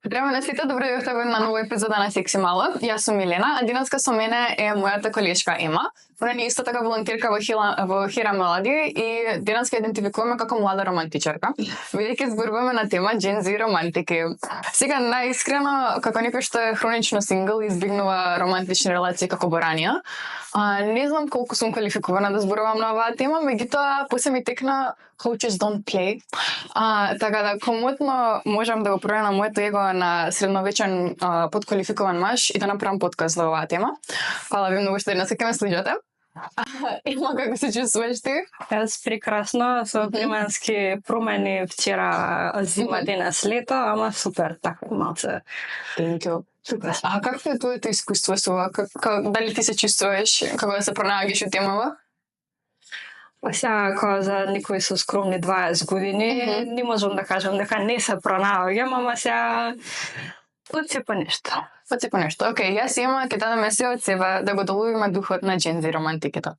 Здраво на сите, добро дојдовте во една нова епизода на Секси Мало. Јас сум Милена, а денеска со мене е мојата колешка Ема. Она е исто така волонтерка во Хира Млади и денеска идентификуваме како млада романтичарка. Бидејќи зборуваме на тема Gen Z романтики. Сега најискрено, како некој што е хронично сингл и избегнува романтични релации како боранија, не знам колку сум квалификувана да зборувам на оваа тема, меѓутоа после ми текна Coaches don't play. Така да комотно можам да го проверам моето его на средновечен подквалификуван маж и да направам подкаст за оваа тема. Фала ви многу што денеска ќе ме слушате. Ема, како се чувствуваш ти? Јас прекрасно, со климатски промени вчера зима, денес лето, ама супер, така малце. Супер. А какво е твоето искуство со ова? Дали ти се чувствуваш како да се пронаоѓаш у темава? Сега, кога за некои со скромни 20 години, не можам да кажам дека не се пронаоѓам, ама сега по нешто. По нешто. Океј, јас имам ќе дадам се од себе да го доловиме духот на Gen Z романтиката.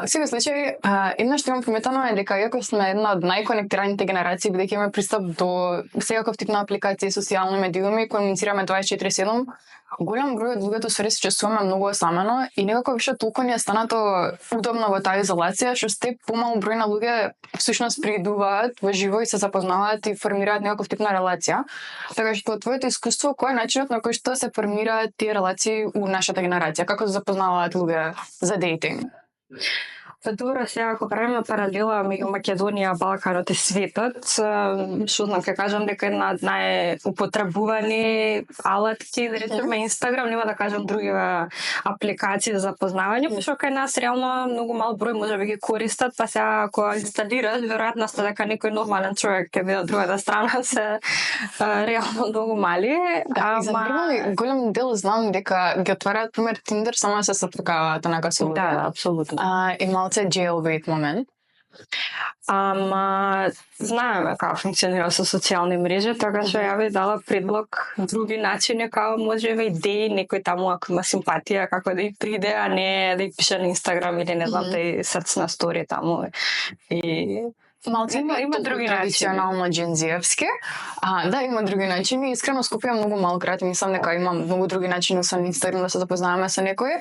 Сега случај, еднаш имам приметено е дека иако сме една од најконектираните генерации, бидејќи имаме пристап до секаков тип на апликации, социјални медиуми, комуницираме 24/7, голем број од луѓето се чувствуваме многу осамено и некако више толку ни е станато удобно во таа изолација, што сте помал број на луѓе всушност приидуваат во живо и се запознаваат и формираат некаков тип на релација. Така што твоето искуство, кој е начинот на кој што се формираат тие релации у нашата генерација? Како се запознаваат луѓе за дейтинг? Па добро, сега ако правиме паралела меѓу Македонија, Балканот и светот, што знам, ќе кажам дека една од најупотребувани алатки, да речеме Инстаграм, нема да кажам други апликации за запознавање, пошто кај нас реално многу мал број можеби ги користат, па сега ако инсталираш, веројатноста дека некој нормален човек ќе биде од другата страна се реално многу мали. Ама голем дел знам дека ги отвараат пример Tinder само да се сопрекаваат онака со луѓе. Да, апсолутно. И малце jailbait момент. Ама знаеме како функционира со социјални мрежи, така што ја би дала предлог други начини, како можеби идеи, некој таму ако има симпатија, како да и приде, а не да и пише на Инстаграм или не знам да и срцна стори таму. И Малце има други традиционално джензиевски. Да, има други начини. Искрено Скопје многу мал град, мислам дека има многу други начини освен Инстаграм да се запознаваме со некој.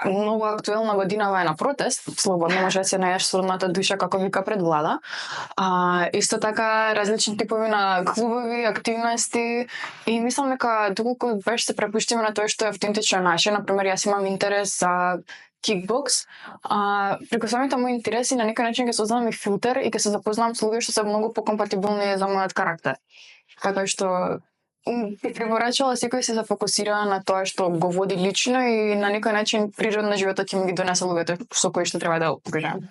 Многу актуелна годинава е на протест, слободно може да се најдеш сурната душа како вика пред влада. Исто така различни типови на клубови, активности и мислам дека доколку баш се препуштиме на тоа што е автентично наше, например јас имам интерес за кикбокс, преку самите мои интереси на некој начин ќе создадам и филтер и ќе се запознам со луѓе што се многу покомпатибилни за мојот карактер. Така што би препорачала секој се зафокусира на тоа што го води лично и на некој начин природно животот ќе му ги донесе луѓето со кои што треба да окружам.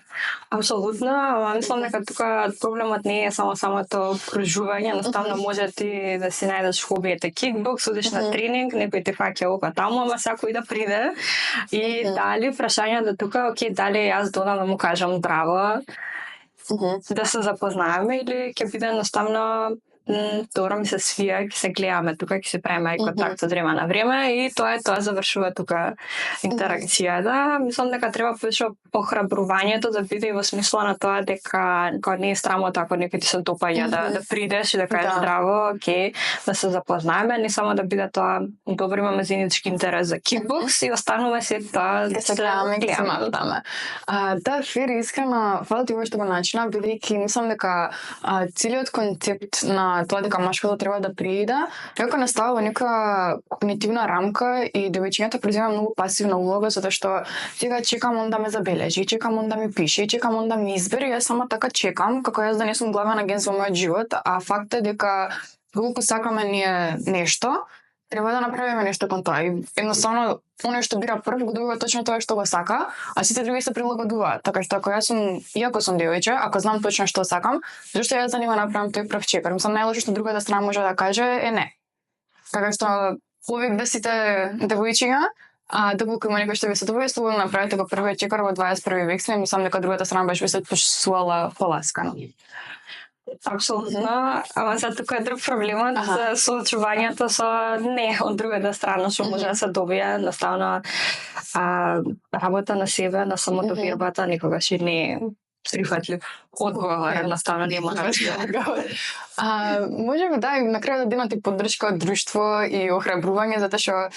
Апсолутно, ама мислам дека тука проблемот не е само самото окружување, едноставно може ти да си најдеш хобиите кикбокс, одиш на тренинг, некој те фаќа ока таму, ама секој да приде и дали прашањето тука, окей, дали јас додам да му кажам здраво, да се запознаеме или ќе биде едноставно добро ми се свија, ќе се гледаме тука, ќе се правиме контакт од време на време и тоа завршува тука интеракцијата. Мислам дека треба повеќе охрабрувањето да биде и во смисла на тоа дека не е срамота ако некој ти се допаѓа да придеш и да кажеш здраво, окей, да се запознаеме, не само да биде тоа добро имаме заеднички интерес за кикбокс и остануваме се тоа да се гледаме, да се мавтаме. Да, Фери, искрено, фала ти што го начина, бидејќи мислам дека целиот концепт на тоа дека машкото треба да прииде, како настава во нека когнитивна рамка и девојчињата презема многу пасивна улога, затоа што сега чекам он да ме забележи, чекам он да ми пише, чекам он да ми избере, јас само така чекам, како јас да не сум главен агент во мојот живот, а факт е дека колку сакаме ние нешто, треба да направиме нешто кон тоа. И едноставно, оној што бира прв го добива точно тоа што го сака, а сите други се прилагодуваат. Така што ако јас сум, иако сум девојче, ако знам точно што сакам, зашто јас да не го направам тој прв чекор? Мислам, најлошо што другата страна може да каже е не. Така што повик да сите девојчиња, доколку има некој што ви се добива, слободно направите го првиот чекор во 21 век сме, мислам дека другата страна баш би се почувствувала поласкано. Апсолутно, ама за тука е друг проблемот за соочувањето со не од другата страна што може да се добие, едноставно работа на себе, на самото вербата никогаш и не прифатлив одговор, едноставно не може да се. Може би да, и на крајот да имате поддршка од друштво и охрабрување, затоа што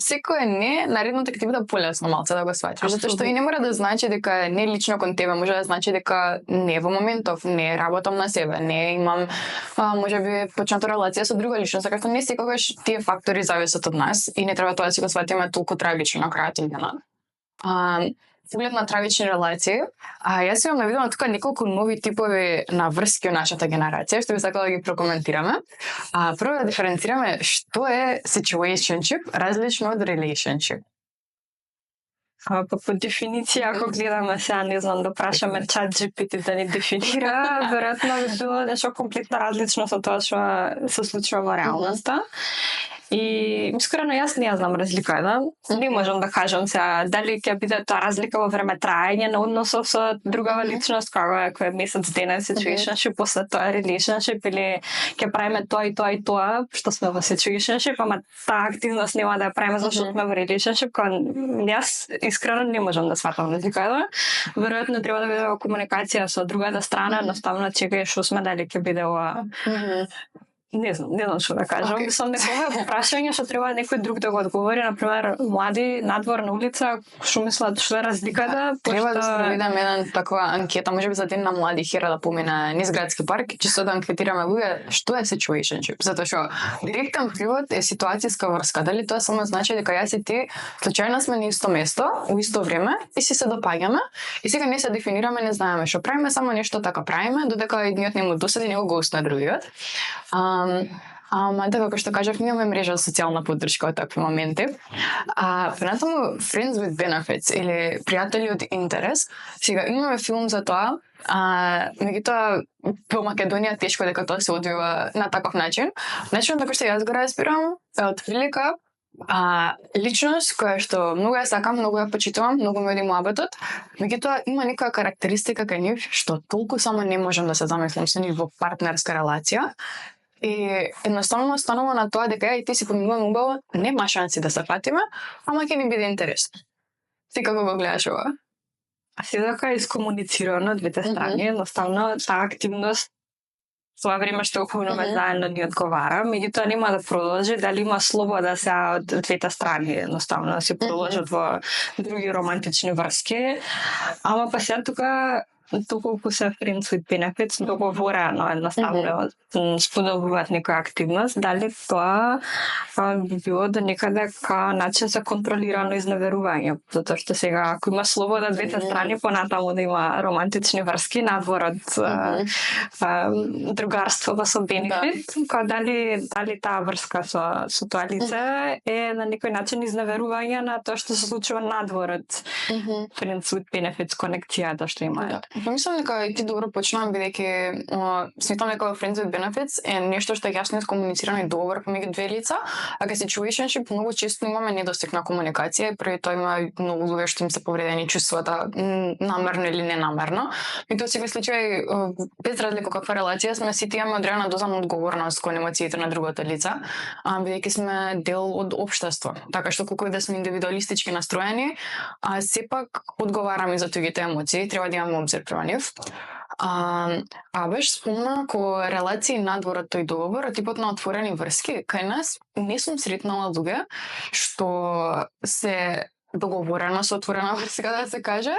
секое не наредното ќе ти биде полесно малце да го сватиш, затоа што и не мора да значи дека не лично кон тебе, може да значи дека не во моментов, не работам на себе, не имам може би почната релација со друга личност, така што не секогаш тие фактори зависат од нас и не треба тоа да си го сватиме толку трагично на крајот од денот. Поглед на трагични релации, јас имам навидено тука неколку нови типови на врски од нашата генерација, што би сакала да ги прокоментираме. Прво да диференцираме што е situationship различно од relationship. Па по дефиниција, ако гледаме сега, не знам, да прашаме ChatGPT да ни дефинира, веројатно би било нешто комплетно различно со тоа што се случува во реалноста. И искрено јас не ја знам разлика, да? Не можам да кажам сега дали ќе биде тоа разлика во време траење на односов со другава личност, како е кој месец дена situationship, после тоа relationship, или ќе правиме тоа и тоа, што сме во situationship, ама таа активност нема да ја правиме зашто сме во relationship, јас искрено не можам да сватам разлика, да? Веројатно треба да биде во комуникација со другата страна, едноставно чекај што сме, дали ќе биде ова. Не знам што да кажам. Мислам дека ова е прашање што треба некој друг да го одговори, на пример, млади надвор на улица, што мислат што е разликата, Треба да спроведеме една таква анкета, можеби за ден на млади хера да помине низ градски парк, чисто да анкетираме луѓе што е situationship, затоа што директен превод е ситуацијска врска. Дали тоа само значи дека јас и ти случајно сме на исто место, во исто време и си се допаѓаме и сега не се дефинираме, не знаеме што правиме, само нешто така правиме, додека едниот не му досади, него го устна другиот. Ама како што кажав, имаме мрежа за социјална поддршка од такви моменти. Понатаму Friends with Benefits или пријатели од интерес. Сега имаме филм за тоа. Меѓутоа во Македонија тешко дека тоа се одвива на таков начин. Начинот како што јас го разбирам е од прилика личност која што многу ја сакам, многу ја почитувам, многу ми оди муабетот, меѓутоа има некоја карактеристика кај нив што толку само не можам да се замислам со нив во партнерска релација. И едноставно станува на тоа дека ја и ти си поминуваме убаво, нема шанси да се фатиме, ама ќе ни биде интересно. Ти како го гледаш ова? Се дека е искомуницирано од двете страни, едноставно таа активност тоа време што хубаваме заедно ни одговара, меѓутоа нема да продолжи, дали има слобода сега од двете страни, едноставно да се продолжат во други романтични врски, ама па сега тука доколку се Friends with Benefits, договорено едноставно сподобуваат некоја активност, дали тоа би било до некаде ка начин за контролирано изневерување, затоа што сега ако има слобода двете страни, понатаму да има романтични врски надвор од другарството со бенефит, дали таа врска со тоа лице е на некој начин изневерување на тоа што се случува надвор од Friends with Benefits конекцијата што имаат. Мислам дека ти добро почнувам, бидејќи сметам дека Friends with Benefits е нешто што е јасно искомуницирано и договор помеѓу две лица, а кај situationship многу често имаме недостиг на комуникација и пред тоа има многу луѓе што им се повредени чувствата, намерно или ненамерно. И тоа секој случај, без разлика каква релација сме, сите имаме одредена доза на одговорност кон емоциите на другото лице, бидејќи сме дел од општество. Така што колку и да сме индивидуалистички настроени, сепак одговараме за туѓите емоции, треба да имаме обзир према нив. Беше спомна ко релации надвор од тој договор, типот на отворени врски, кај нас не сум сретнала луѓе што се договорено со отворена врска, да се каже.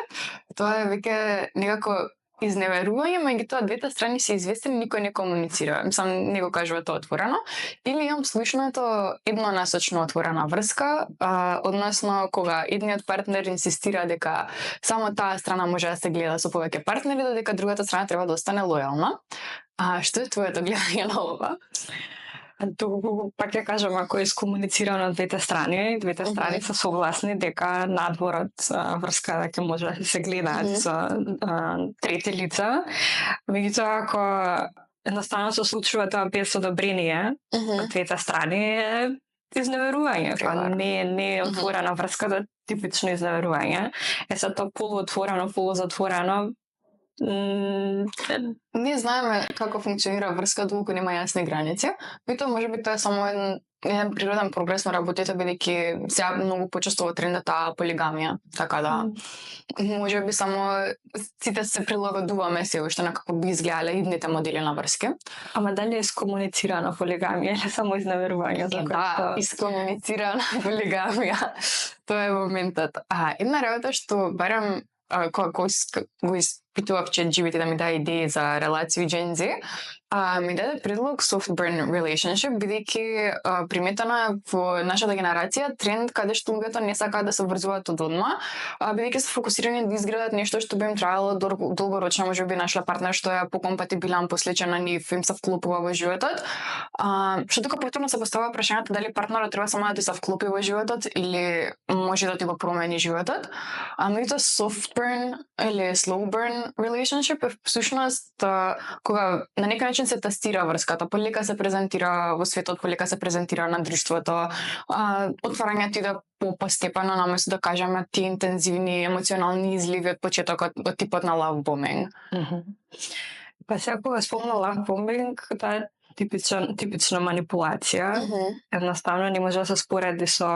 Тоа е веќе некако изневерување, меѓутоа двете страни се известени, никој не комуницира. Мислам, не го кажува тоа отворено. Или имам слушнато еднонасочно отворена врска, односно кога едниот партнер инсистира дека само таа страна може да се гледа со повеќе партнери, додека другата страна треба да остане лојална. Што е твоето гледање на ова? Пак ја кажам, ако е искомуницирано од двете страни се согласни дека надвор од врска дека може да се гледаат со трети лица. Меѓутоа, ако едноставно се случува тоа без одобрение од двете страни, е изневерување. Не е отворена врска, да типично изневерување. Се тоа полуотворено, полузатворено, не знаеме како функционира врска доколку нема јасни граници. Тоа може би тоа е само еден еден природен прогрес на работите, бидејќи сега многу почесто во трендата полигамија, така да може би само сите се прилагодуваме се уште на како би изгледале идните модели на врски. Ама дали е скомуницирана полигамија или само изневерување за Да, искомуницирана полигамија. Тоа е моментот. Една работа што барам кога го испитував ChatGPT да ми даде идеи за релации Gen Z, ми даде предлог soft burn relationship, бидејќи приметена во нашата генерација тренд каде што луѓето не сакаат да се врзуваат одма, бидејќи се фокусирани да изградат нешто што би им траело долгорочно, можеби нашле партнер што е покомпатибилен, посличен на нив, им се вклопува во животот. Што тука повторно се поставува прашањето дали партнерот треба само да ти се вклопи во животот или може да ти го промени животот. Меѓутоа soft burn или slow burn relationship е всушност кога на некој начин се тестира врската, полека се презентира во светот, полека се презентира на друштвото, отварањето иде постепено, наместо да кажеме ти интензивни емоционални изливи од почетокот, од типот на love bombing. Па сега кога спомна love bombing, тоа е типична манипулација. Едноставно не може да се спореди со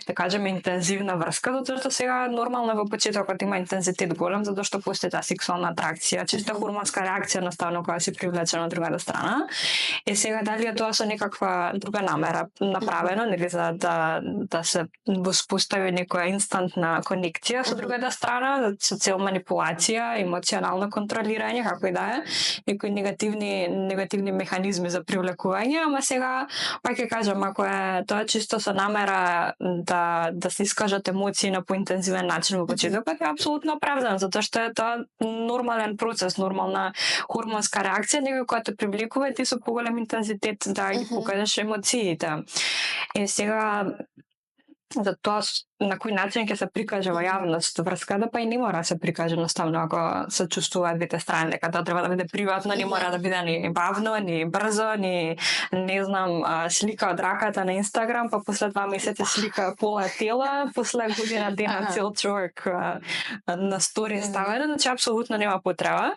да кажеме интензивна врска, затоа што сега нормално во почетокот има интензитет голем, затоа што постои таа сексуална атракција, чиста хормонска реакција едноставно кога си привлечен од другата страна. И сега дали е тоа со некаква друга намера направено, нели за да се воспостави некоја инстантна конекција со другата страна, со цел манипулација, емоционално контролирање, како и да е, некои негативни механизми за привлекување, ама сега пак ќе кажам, ако е тоа чисто со намера да се искажат емоции на поинтензивен начин во почетокот, е апсолутно оправдано, затоа што е тоа нормален процес, нормална хормонска реакција, некој која те привлекува и ти со поголем интензитет да ги покажеш емоциите. И сега за тоа на кој начин ќе се прикаже во јавност врската, па и не мора да се прикаже едноставно ако се чувствуваат двете страни, дека тоа треба да биде приватно, не мора да биде ни бавно, ни брзо, ни не знам, слика од раката на Инстаграм, па после 2 месеци слика пола тела, после година дена цел човек на стори ставено, значи апсолутно нема потреба.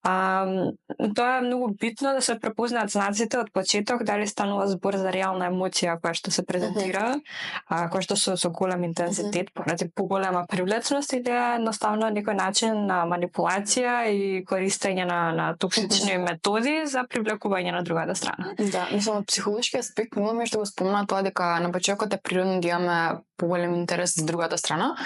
Тоа е многу битно да се препознаат знаците од почеток, дали станува збор за реална емоција која што се презентира, која што со голем интензитет, поради поголема привлечност или едноставно некој начин на манипулација и користење на токсични методи за привлекување на другата страна. Да, мислам, од психолошки аспект, мило ми е што го спомна тоа дека на почетокот е природно да имаме поголем интерес за другата страна.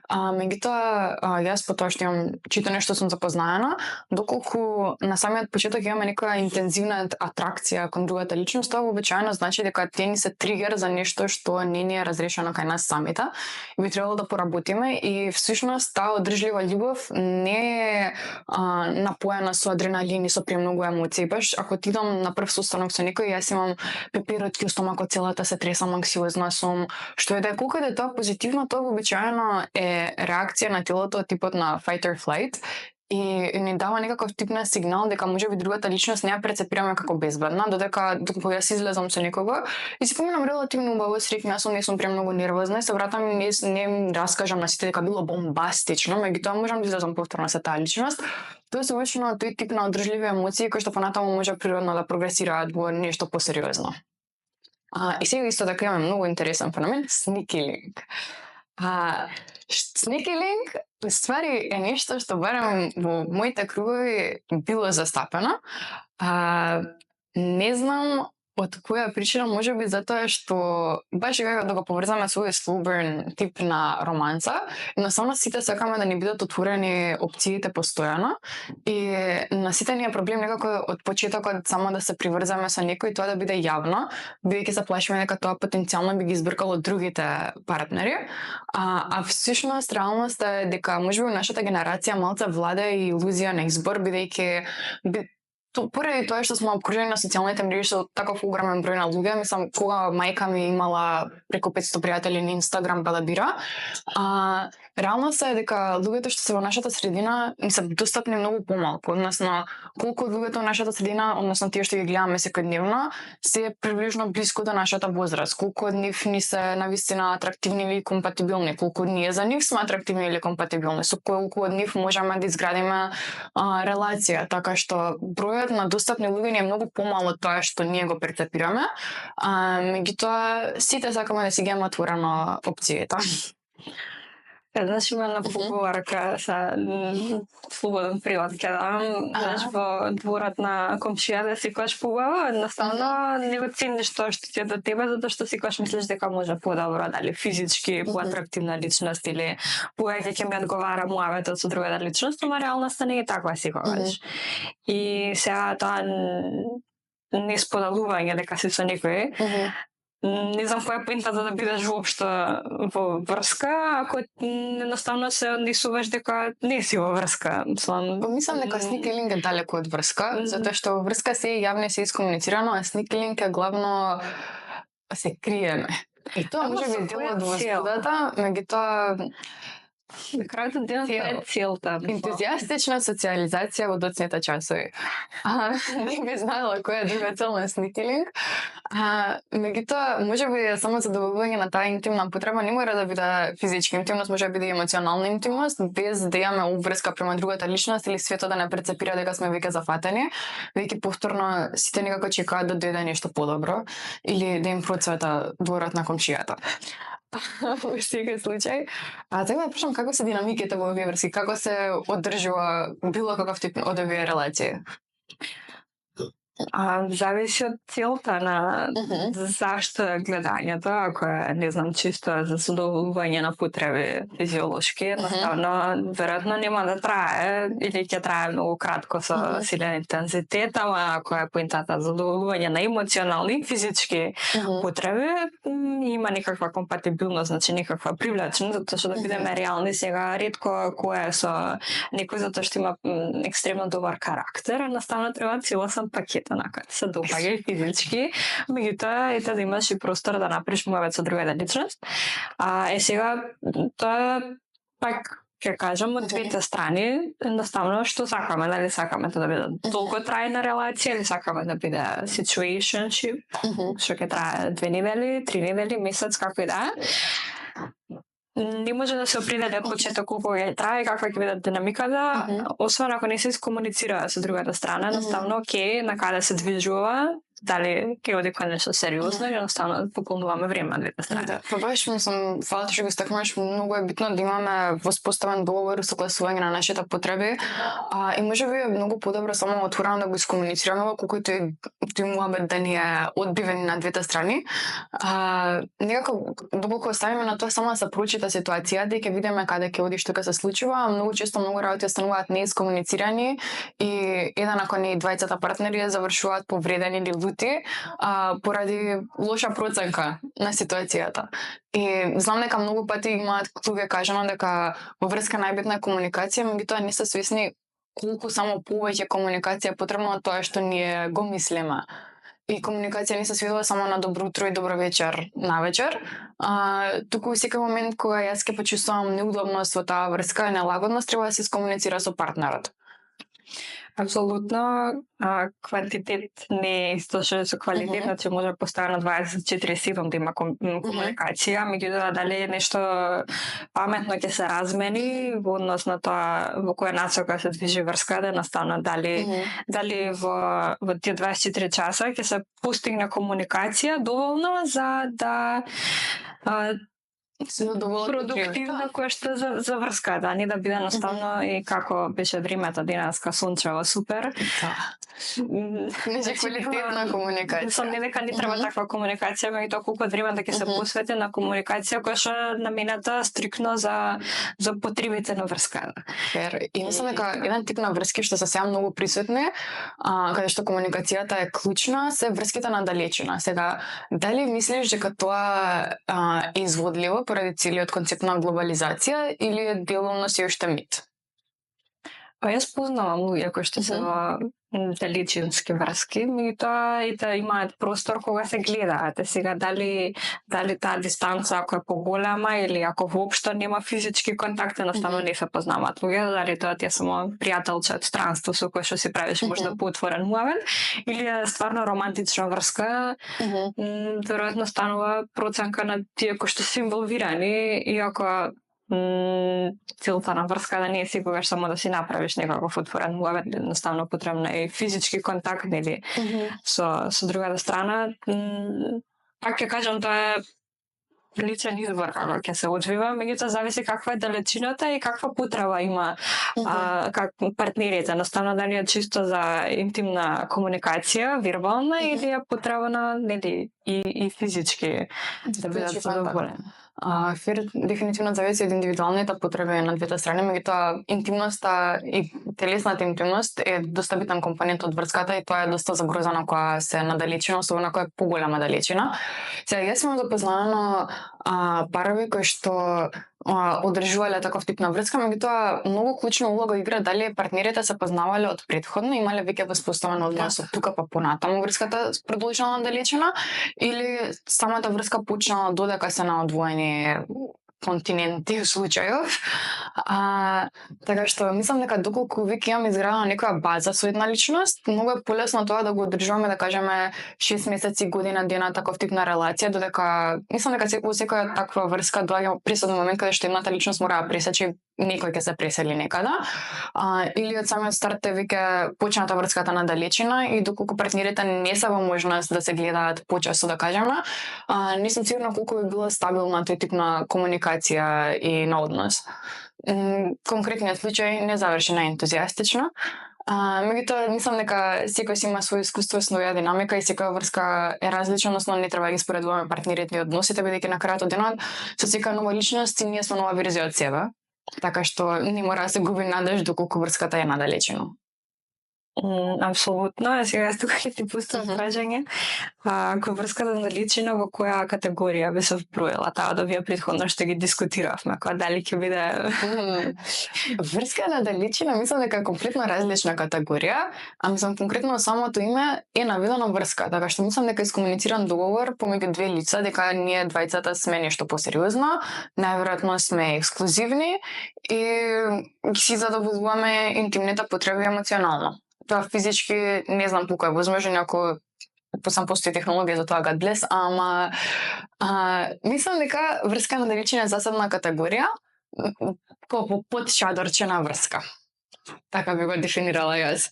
Меѓутоа, јас по тоа што имам читано што сум запознаена, доколку на самиот почеток имаме некоја интензивна атракција кон другата личност, тоа обичаено значи дека те ни се тригер за нешто што не ни е разрешено кај нас самите и би требало да поработиме и всушност таа одржлива љубов не е напоена со адреналин и со премногу емоции. Баш ако ти идам на прв состанок со некој, јас имам пеперотки во стомакот, целата се тресам, анксиозна сум, што е да колку е тоа позитивно, тоа обичаено е реакција на телото типот на fight or flight и ни дава некаков тип на сигнал дека можеби другата личност не ја прецепираме како безбедна, додека јас излезам со некого и си поминам релативно убаво, среќна сум, не сум премногу нервозна и се вратам и не раскажам на сите дека било бомбастично, меѓутоа можам да излезам повторно со таа личност. Тоа се обично тој тип на одржливи емоции кои што понатаму може природно да прогресираат во нешто посериозно. И сега исто така имаме многу интересен феномен, sneaky link. Sneaky link ствари е нешто што барам во моите кругови било застапено. Не знам од која причина, можеби затоа што баш како да го поврзаме со овој slow burn тип на романса, едноставно сите сакаме да ни бидат отворени опциите постојано и на сите ни е проблем некако од почетокот само да се приврзаме со некој, тоа да биде јавно, бидејќи се плашиме дека тоа потенцијално би ги избркало другите партнери. Всушност реалноста е дека можеби нашата генерација малце влада и илузија на избор, бидејќи поради тоа што сме обкружени на социјалните мрежи со таков огромен број на луѓе, мислам, кога мајка ми имала преку 500 пријатели на Инстаграм па да бира, реалноста е дека луѓето што се во нашата средина ни се достапни многу помалку, односно колку од луѓето во нашата средина, односно тие што ги гледаме секојдневно, се приближно блиску до нашата возраст, колку од нив ни се навистина атрактивни или компатибилни, колку ние за нив сме атрактивни или компатибилни, со колку од нив можеме да изградиме релација, така што бројот бројот на достапни луѓе е многу помал од тоа што ние го перцепираме. Меѓутоа сите сакаме да си ги имаме отворена опцијата. Еднаш има една поговорка са слободен прилад ќе дам, знаеш, во дворот на комшијата секогаш побава, едноставно не го цениш тоа што ти е до тебе, затоа што секогаш мислиш дека може подобро, дали физички, поатрактивна личност или поеќе ќе ми одговара муаветот со другата личност, ама реалноста не е таква секогаш. И сега тоа не споделување дека си со некој, не знам која е поентата да бидеш воопшто во врска, ако едноставно се однесуваш дека не си во врска. Мислам дека сникелинг е далеку од врска, затоа што во врска се јавно се искомуницирано, а сникелинг е главно се криеме. И тоа може би дел од возбудата, меѓутоа на крајот на денот е целта. Ентузијастична социализација во доцните часови. Не би знаела која е друга цел на сникелинг. Меѓутоа, може би само задоволување на таа интимна потреба не мора да биде физичка интимност, може да биде емоционална интимност, без да имаме обврска према другата личност или светот да не прецепира дека сме веќе зафатени, веќе повторно сите некако чекаат да дојде нешто подобро или да им процвета дворот на комшијата. Во секој случај. Сега да прашам како се динамиките во овие врски, како се одржува било каков тип од овие релации? Зависи од целта на зашто е гледањето, ако е, не знам, чисто за задоволување на потреби физиолошки, едноставно, веројатно нема да трае, или ќе трае многу кратко со силен интензитет, ама ако е поентата за задоволување на емоционални и физички потреби, има некаква компатибилност, значи некаква привлечност, затоа што да бидеме реални сега, ретко кој е со некој затоа што има екстремно добар карактер, едноставно треба целосен пакет онака се допаѓа и физички, меѓутоа ете да имаш и простор да направиш муавет со другата личност. Сега тоа пак ќе кажам од двете страни, едноставно што сакаме, дали сакаме тоа да биде долго трајна релација или сакаме да биде situationship, што ќе трае 2 недели, 3 недели, месец, како и да е. Не може да се определи од почеток колку ќе трае, каква ќе биде динамиката, освен ако не се искомуницира со другата страна, едноставно окей, на каде се движува, дали ќе оди кон нешто сериозно или едноставно поклонуваме време на двете страни. Па баш мислам, фала што го стакнуваш, многу е битно да имаме воспоставен договор и согласување на нашите потреби, и може би е многу подобро само отворено да го искомуницираме, колку и тој муабет да ни е одбивен на двете страни. Некако доколку оставиме на тоа само да се прочита ситуацијата и ќе видиме каде ќе оди, што ќе се случува, многу често многу работи остануваат неискомуницирани и еден ако не и двајцата партнери завршуваат повредени или лути поради лоша проценка на ситуацијата. И знам дека многу пати имаат луѓе кажано дека во врска најбитна е комуникација, меѓутоа не се свесни колку само повеќе комуникација е потребно од тоа што ние го мислиме. И комуникација не се сведува само на добро утро и добро вечер навечер, туку секој момент кога јас ќе почувствувам неудобност во таа врска и нелагодност, треба да се искомуницира со партнерот. Апсолутно, квантитет не е исто што со квалитет, значи може постојано 24/7 да има комуникација, меѓутоа дали нешто паметно ќе се размени во однос на тоа во која насока се движи врската, едноставно дали во тие 24 часа ќе се постигне комуникација доволно за да продуктивна која што за врската, а не да биде наставно и како беше времето денеска сончево супер. Не квалитетна комуникација. Сум не дека не треба таква комуникација, меѓутоа колку време да ќе се посвети на комуникација која што е наменета стрикно за потребите на врската. И мислам дека еден тип на врски што се сега многу присутни, каде што комуникацијата е клучна, се врските на далечина. Сега, дали мислиш дека тоа е изводливо поради целиот концепт на глобализација или е делумно се уште мит? Јас познавам луѓе кои што се во далечински врски, меѓутоа и да имаат простор кога се гледаат. Сега дали таа дистанца ако е поголема или ако воопшто нема физички контакт, едноставно не се познаваат луѓе, дали тоа ти е само пријателче од странство со кој што се правиш можда поотворен муавет, или е стварно романтична врска, веројатно станува проценка на тие кои што се инволвирани, иако целта на врска да не е секогаш само да си направиш некаков отворен муавет, едноставно потребно е и физички контакт, нели, со другата страна. Пак ќе кажам, тоа е личен избор како ќе се одвива, меѓутоа зависи каква е далечината и каква потреба има как партнерите, едноставно дали е чисто за интимна комуникација, вербална или е потребна, нели, и физички да бидат задоволени. Дефинитивно зависи од индивидуалните потреби на двете страни, меѓутоа интимноста и телесната интимност е доста битен компонент од врската и тоа е доста загрозено кога се на далечина, особено кога е поголема далечина. Сега јас сум запознана парови кои што одржувале таков тип на врска, меѓутоа многу клучна улога игра дали партнерите се познавале од претходно, имале веќе воспоставен однос од тука па понатаму врската продолжила на далечина или самата врска почнала додека се на одвоени континенти у случајов. Така што мислам дека доколку веќе имаме изградена некоја база со една личност, многу е полесно тоа да го одржуваме, да кажеме 6 месеци, година, дена таков тип на релација, додека мислам дека во секоја таква врска доаѓа пресуден момент каде што едната личност мора да пресече, некој ќе се пресели некада, или од самиот старт е веќе почната врската на далечина и доколку партнерите не се во можност да се гледаат почесто, да кажеме, не сум сигурна колку би била стабилна тој тип на комуникација и на однос. Конкретниот случај не заврши најентузијастично, меѓутоа мислам дека секој си има своје искуство, своја динамика и секоја врска е различна, односно не треба да ги споредуваме партнерите и односите, бидејќи на крајот од денот со секоја нова личност ние сме нова верзија од себе. Така што не мора да се губи надеж доколку врската е надалечина. Апсолутно. Сега јас тука ќе ти пустам прашање. Ако врската на далечина, во која категорија би се вброила таа да вие претходно што ги дискутиравме, кога дали ќе биде врска на далечина, мислам дека е комплетно различна категорија, а мислам конкретно самото име е наведено врска, така што мислам дека искомунициран договор помеѓу две лица дека ние двајцата сме нешто посериозно, најверојатно сме ексклузивни и си задоволуваме интимните потреби емоционално. Тоа физички не знам колку е возможно, ако сам постои технологија за тоа God bless, ама мислам дека врска на далечина е засебна категорија, како под шадорчена врска. Така би го дефинирала јас.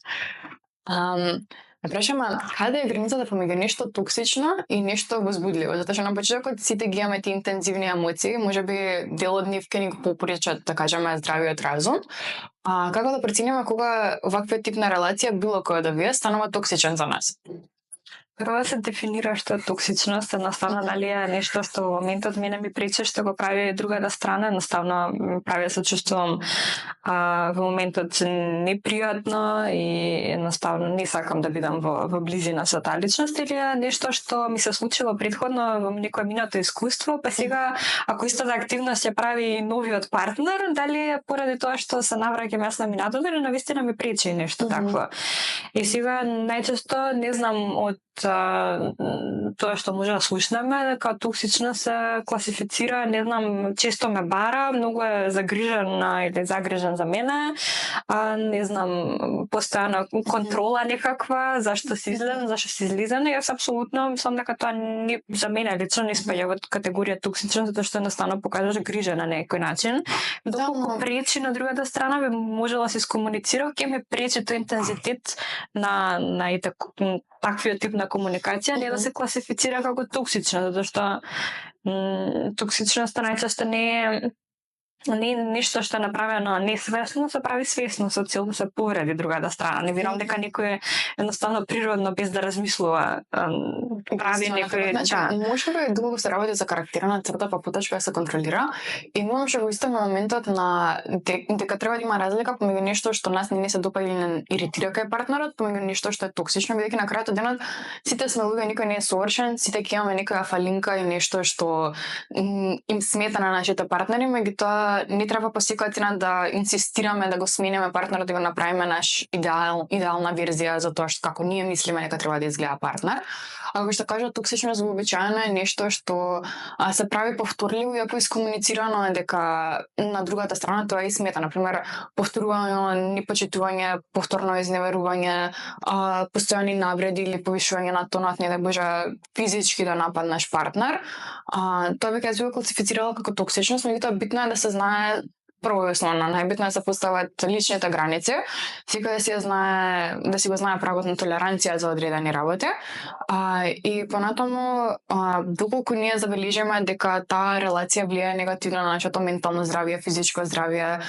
Ме прашаме, каде е границата помеѓу нешто токсично и нешто возбудливо? Затоа што на почетокот сите ги имаме тие интензивни емоции, можеби дел од нив ќе ни го попречат, да кажеме, здравиот разум. Како да прецениме кога ваквиот тип на релација, било која да вие, станува токсичен за нас? Прво се дефинира што е токсичност, едноставно дали е нешто што во моментот мене ми пречи што го прави другата страна, едноставно прави да се чувствувам во моментот непријатно и едноставно не сакам да бидам во близина со таа личност, или е нешто што ми се случило претходно во некое минато искуство, па сега ако истата активност ја прави новиот партнер, дали е поради тоа што се навраќам јас на минатото или навистина ми пречи нешто такво. И сега најчесто не знам од тоа што може да слушнеме, дека токсично се класифицира, не знам, често ме бара, многу е загрижена или загрижен за мене, не знам, постојана контрола некаква, зашто си излезам, зашто си излизам, и јас апсолутно мислам дека тоа не, за мене лично не спаѓа во категорија токсично, затоа што едноставно покажаш грижа на некој начин. Доколку пречи на другата страна, би можела да се искомуницира, ќе ме пречи тој интензитет на таквиот тип на комуникација, не да се класифицира како токсична, затоа што токсичноста најчесто не е нешто што е направено несвесно, се прави свесно со цел да се повреди другата страна. Не верувам дека некој едноставно природно без да размислува прави некој. Може би долго се работи за карактерна црта, па поточка да се контролира и може во исто моментот на дека треба да има разлика помеѓу нешто што нас не се допаѓа или не иритира кај партнерот, помеѓу нешто што е токсично, бидејќи на крајот од денот сите сме луѓе, никој не е совршен, сите ќе имаме некоја фалинка и нешто што им смета на нашите партнери, меѓутоа не треба по секоја цена да инсистираме да го смениме партнерот, да го направиме наш идеална верзија за тоа што како ние мислиме дека треба да изгледа партнер. Ако што кажа, токсичност вообичаено е нешто што се прави повторливо и ако искомуницирано е дека на другата страна тоа и смета. Например, повторувано непочитување, повторно изневерување, постојани навреди или повишување на тонот, не да може физички да нападнеш партнер. Тоа би се класифицирало како токсичност, меѓутоа битно е да се знае прво и основно, најбитно е да се постават личните граници, секој да си го знае прагот на толеранција за одредени работи. И понатаму, доколку ние забележиме дека таа релација влијае негативно на нашето ментално здравје, физичко здравје,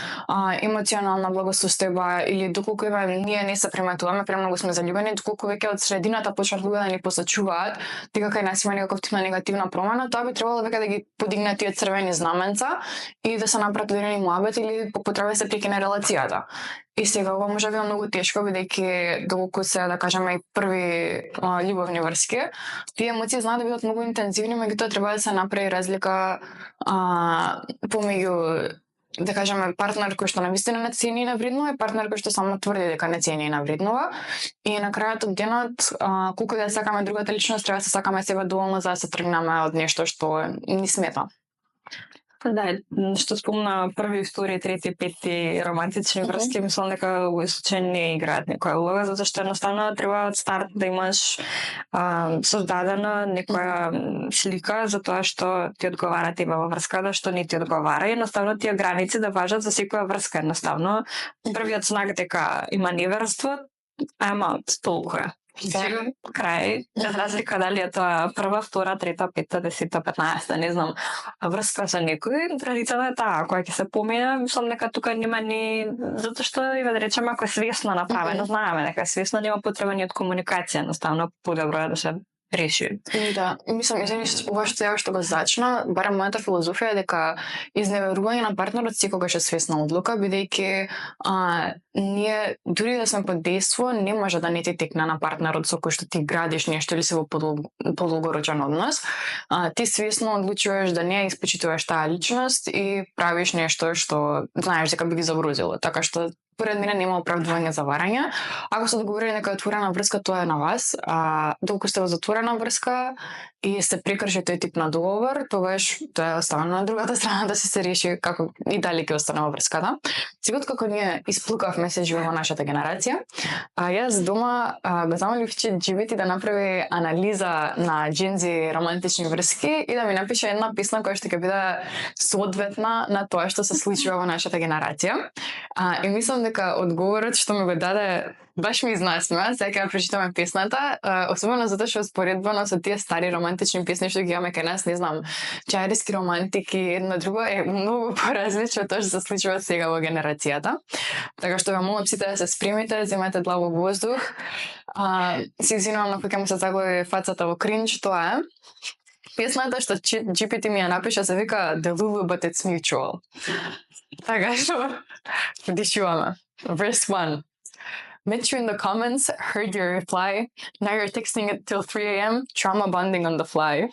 емоционална благосостојба, или доколку ние не се приметуваме, премногу сме заљубени, доколку веќе од средината почнат луѓе да ни посочуваат дека кај нас има некаков тип на негативна промена, тоа би требало веќе да ги подигне тие црвени знаменца и да се направат одредени муабет или по потреба се прекине релацијата. И сега ова може да биде многу тешко, бидејќи доколку се, да кажеме, и први љубовни врски, тие емоции знаат да бидат многу интензивни, меѓутоа треба да се направи разлика помеѓу, да кажеме, партнер кој што навистина не цени и навреднува и партнер кој што само тврди дека не цени и навреднува. И на крајот од денот, колку да сакаме другата личност, треба да се сакаме себе доволно за да се тргнеме од нешто што ни смета. Да, што спомна први, втори, трети, пети романтични врски, мислам дека во случај не играат некоја улога, затоа што едноставно треба од старт да имаш создадена некоја слика за тоа што ти одговара тебе во врска, да што не ти одговара, и едноставно тие граници да важат за секоја врска. Едноставно првиот знак дека има неверство, I'm out, толку е. Крај, без разлика дали е тоа прва, втора, трета, пета, 10, 15, не знам, врска со некој, традицијата е таа, која ќе се помине, мислам дека тука нема ни, затоа што и да речеме ако е свесно направено, знаеме дека е свесно, нема потреба ни од комуникација, едноставно подобро е да се реши. Да, мислам, извини, ова што го зачна, барем мојата филозофија е дека изневерување на партнерот секогаш е свесна одлука, бидејќи ние дури да сме под дејство, не може да не ти текне на партнерот со кој што ти градиш нешто или се во подолгорочен однос. Ти свесно одлучуваш да не испочитуваш таа личност и правиш нешто што знаеш дека би ги забрузило, така што поред мене нема оправдување за варање. Ако сте договорили нека отворена врска, тоа е на вас. Доколку сте во затворена врска и сте прекрши тој тип на договор, тогаш тоа е оставено на другата страна да се реши како и дали ќе остане во врската. Сега како ние исплукавме се живееме во нашата генерација, јас дома го замолив ChatGPT да направи анализа на джензи романтични врски и да ми напише една песна која што ќе биде соодветна на тоа што се случува во нашата генерација. И мислам дека одговорот што ми го даде баш ми изнасмеа, сега ќе прочитаме песната, особено затоа што споредбано со тие стари романтични песни што ги имаме кај нас, не знам, чајерски романтики, едно друго е многу поразлично тоа што се случува сега во генерацијата. Така што ве молам сите да се спремите, земете длабок воздух. Се извинувам на кој ќе му се заглави фацата во кринч, тоа е. Песната што GPT ми ја напиша се вика Delulu but it's mutual. Така што дишуваме. Verse 1. Met you in the comments, heard your reply. Now you're texting it till 3 a.m. Trauma bonding on the fly.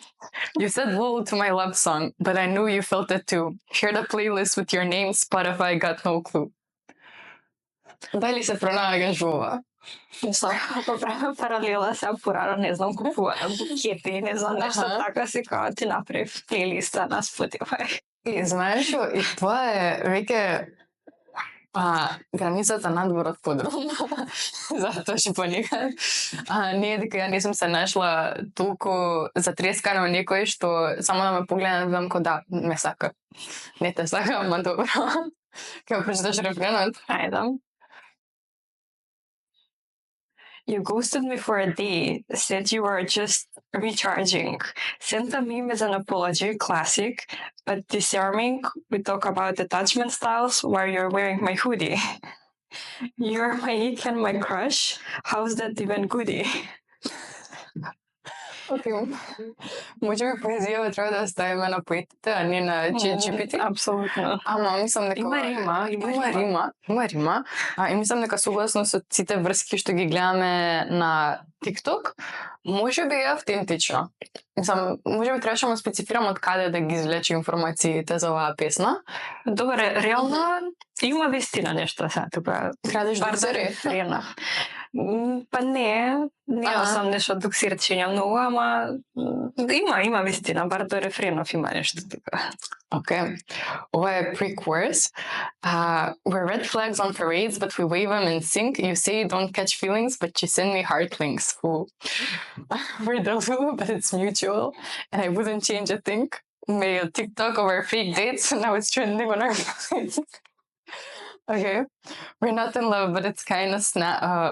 You said lol to my love song, but I knew you felt it too. Shared a playlist with your name, Spotify got no clue. Дали се пронаѓаш во ова? Мислам, ако правим паралела, сега порано, не знам, купувам букети, не знам, нешто така си као ти направив плейлиста на Spotify. И знаеш што, и тоа е веќе границата надвор од подробно. Затоа што понекад не е дека ја не сум се нашла толку затрескана во некој што само да ме погледа да видам ко да ме сака. Не те сака, ама добро. Ќе прочиташ рефренот? Ајде. You ghosted me for a day, said you were just recharging. Sent a meme as an apology, classic, but disarming. We talk about attachment styles while you're wearing my hoodie. You're my ick and my crush. How's that even goodie? Окей. Може би поезија треба да ставиме на поетите, а не на ChatGPT. Апсолутно. Ама мислам дека Има рима. И мислам дека согласно со сите врски што ги гледаме на TikTok, може би е автентично. Мислам, може би требаше да специфирам од каде да ги извлечи информациите за оваа песна. Добре, реално има вистина нешто сега тука. Крадеш доксери? Па не сам нешто доксирчење многу, ама има вистина, бар до рефренов има нешто тука. Okay. Ова е pre-chorus. We're red flags on parades, but we wave them in sync. You say you don't catch feelings, but you send me heart links. We're Delulu, but it's mutual. And I wouldn't change a thing. made a TikTok of our fake dates, and now it's trending on our feed. Okay, we're not in love, but it's kind of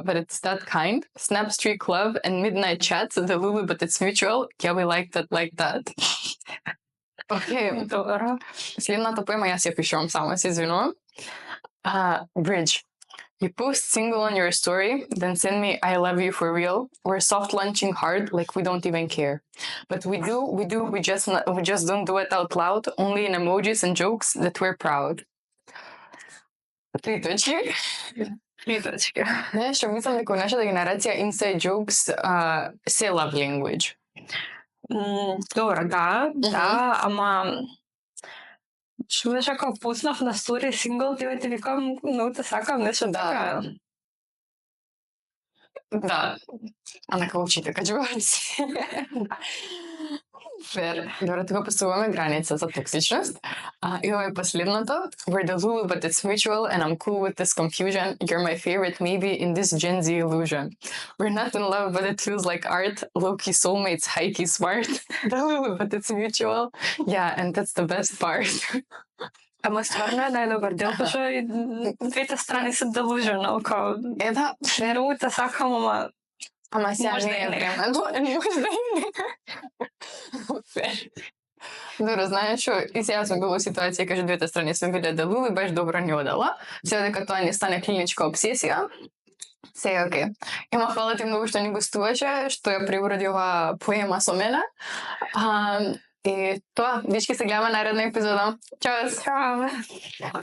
but it's that kind. Snap Streak Love and Midnight Chats, the Lulu, but it's mutual. Yeah, we like that, like that. Окей, Добро. следната поема јас ја пишувам само, се извинувам. Bridge. You post single on your story, then send me I love you for real. We're soft launching hard, like we don't even care. But we just don't do it out loud, only in emojis and jokes that we're proud. 3 точки. 3 точки. Знаеш, што мислам дека нашата генерација inside jokes се love language. Добро, да, ама што беше ако пуснав на стори сингл, ти викам, многу те сакам, нешто така. Да, она како учите, кажуваци. Фер. Добро, тука поставуваме граница за токсичност. И ова е последното. We're the Lulu, but it's mutual, and I'm cool with this confusion. You're my favorite, maybe, in this Gen Z illusion. We're not in love, but it feels like art. Low-key soulmates, high-key smart. The Lulu, but it's mutual. Yeah, and that's the best part. Ама стварно е најдобар дел, што и двете страни се delusional, као... Да, многу те сакам, ама сега можда не и е не. време. Можда и не. Фер. Добро, знаеш што, и сега сме били во ситуација кај двете страни сме биле делули, баш добро не одела. Сега дека тоа не стане клиничка обсесија, се е окей. Ема фала ти многу што ни гостуваше, што ја превроди оваа поема со мене. И тоа, дечки, се гледаме наредна епизода. Чао! Чао!